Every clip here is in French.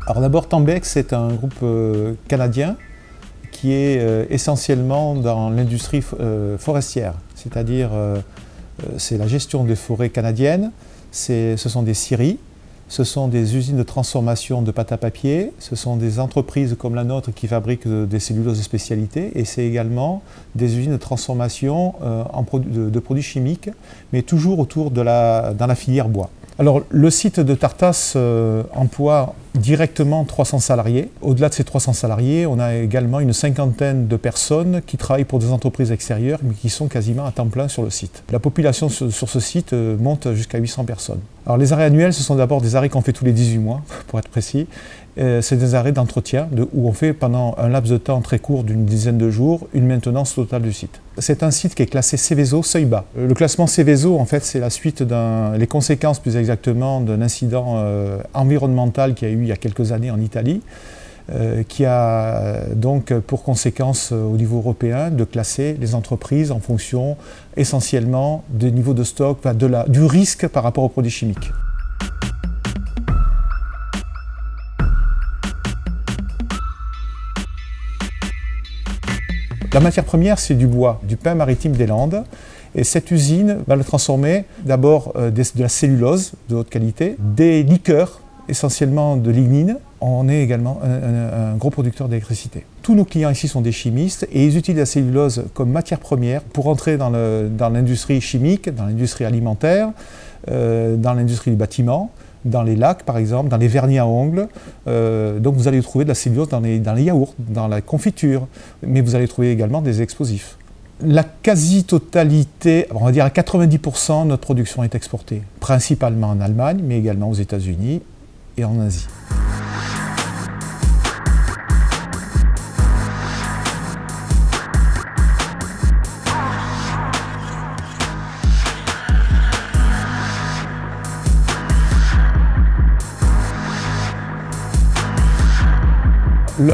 Alors d'abord, Tembec, c'est un groupe canadien qui est essentiellement dans l'industrie forestière, c'est-à-dire c'est la gestion des forêts canadiennes, ce sont des scieries, ce sont des usines de transformation de pâte à papier, ce sont des entreprises comme la nôtre qui fabriquent des celluloses de spécialité, et c'est également des usines de transformation de produits chimiques, mais toujours autour dans la filière bois. Alors, le site de Tartas emploie directement 300 salariés. Au-delà de ces 300 salariés, on a également une cinquantaine de personnes qui travaillent pour des entreprises extérieures, mais qui sont quasiment à temps plein sur le site. La population sur ce site monte jusqu'à 800 personnes. Alors, les arrêts annuels, ce sont d'abord des arrêts qu'on fait tous les 18 mois, pour être précis. C'est des arrêts d'entretien où on fait pendant un laps de temps très court d'une dizaine de jours une maintenance totale du site. C'est un site qui est classé Seveso seuil bas. Le classement Seveso, en fait, c'est la suite les conséquences plus exactement d'un incident environnemental qu'il y a eu il y a quelques années en Italie, qui a donc pour conséquence au niveau européen de classer les entreprises en fonction essentiellement du niveau de stock, du risque par rapport aux produits chimiques. La matière première, c'est du bois, du pin maritime des Landes. Et cette usine va le transformer d'abord de la cellulose de haute qualité, des liqueurs, essentiellement de lignine. On est également un gros producteur d'électricité. Tous nos clients ici sont des chimistes et ils utilisent la cellulose comme matière première pour entrer dans l'industrie chimique, dans l'industrie alimentaire, dans l'industrie du bâtiment, dans les lacs par exemple, dans les vernis à ongles. Donc vous allez trouver de la cellulose dans les yaourts, dans la confiture, mais vous allez trouver également des explosifs. La quasi-totalité, on va dire à 90%, de notre production est exportée, principalement en Allemagne, mais également aux États-Unis et en Asie.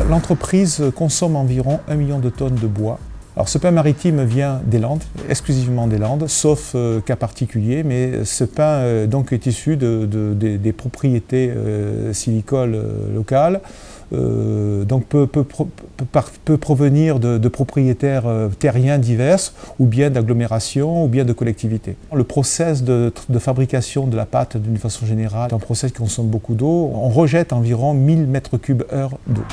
L'entreprise consomme environ 1 million de tonnes de bois. Alors ce pain maritime vient des Landes, exclusivement des Landes, sauf cas particulier, mais ce pain donc est issu des propriétés silicoles locales, donc peut provenir de propriétaires terriens divers, ou bien d'agglomérations, ou bien de collectivités. Le process de fabrication de la pâte, d'une façon générale, est un process qui consomme beaucoup d'eau. On rejette environ 1000 m3 heure d'eau.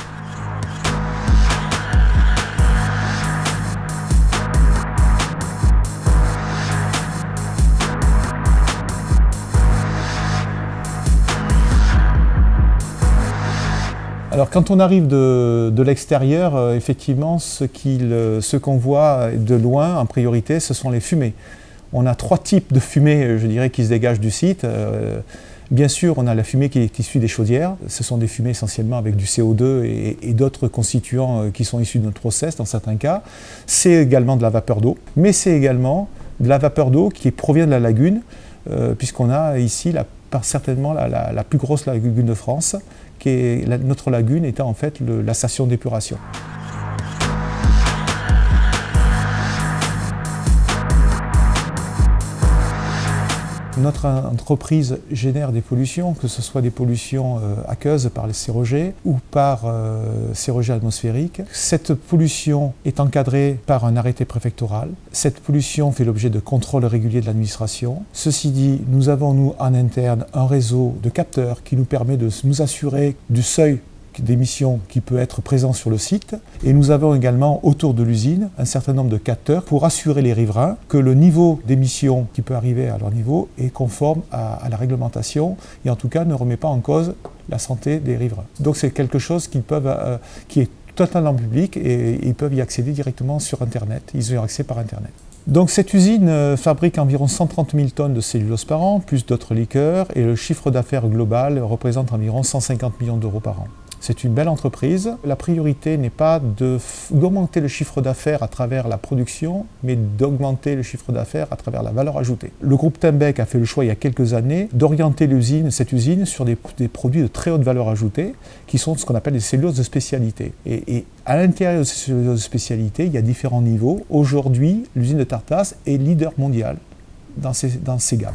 Alors quand on arrive de l'extérieur, effectivement, ce qu'on voit de loin en priorité, ce sont les fumées. On a 3 types de fumées, je dirais, qui se dégagent du site. Bien sûr, on a la fumée qui est issue des chaudières. Ce sont des fumées essentiellement avec du CO2 et d'autres constituants qui sont issus de notre process dans certains cas. C'est également de la vapeur d'eau, mais c'est également de la vapeur d'eau qui provient de la lagune, puisqu'on a ici certainement la plus grosse lagune de France, qui est notre lagune étant en fait la station d'épuration. Notre entreprise génère des pollutions, que ce soit des pollutions aqueuses par les sérogés ou par sérogés atmosphériques. Cette pollution est encadrée par un arrêté préfectoral. Cette pollution fait l'objet de contrôles réguliers de l'administration. Ceci dit, nous avons nous en interne un réseau de capteurs qui nous permet de nous assurer du seuil d'émissions qui peut être présent sur le site. Et nous avons également autour de l'usine un certain nombre de capteurs pour assurer les riverains que le niveau d'émission qui peut arriver à leur niveau est conforme à la réglementation et en tout cas ne remet pas en cause la santé des riverains. Donc c'est quelque chose qui est totalement public et ils peuvent y accéder directement sur Internet. Ils ont accès par Internet. Donc cette usine fabrique environ 130 000 tonnes de cellulose par an, plus d'autres liqueurs, et le chiffre d'affaires global représente environ 150 millions d'euros par an. C'est une belle entreprise. La priorité n'est pas d'augmenter le chiffre d'affaires à travers la production, mais d'augmenter le chiffre d'affaires à travers la valeur ajoutée. Le groupe Tembec a fait le choix il y a quelques années d'orienter cette usine sur des produits de très haute valeur ajoutée, qui sont ce qu'on appelle des celluloses de spécialité. Et à l'intérieur de ces celluloses de spécialité, il y a différents niveaux. Aujourd'hui, l'usine de Tartas est leader mondial dans ces gammes.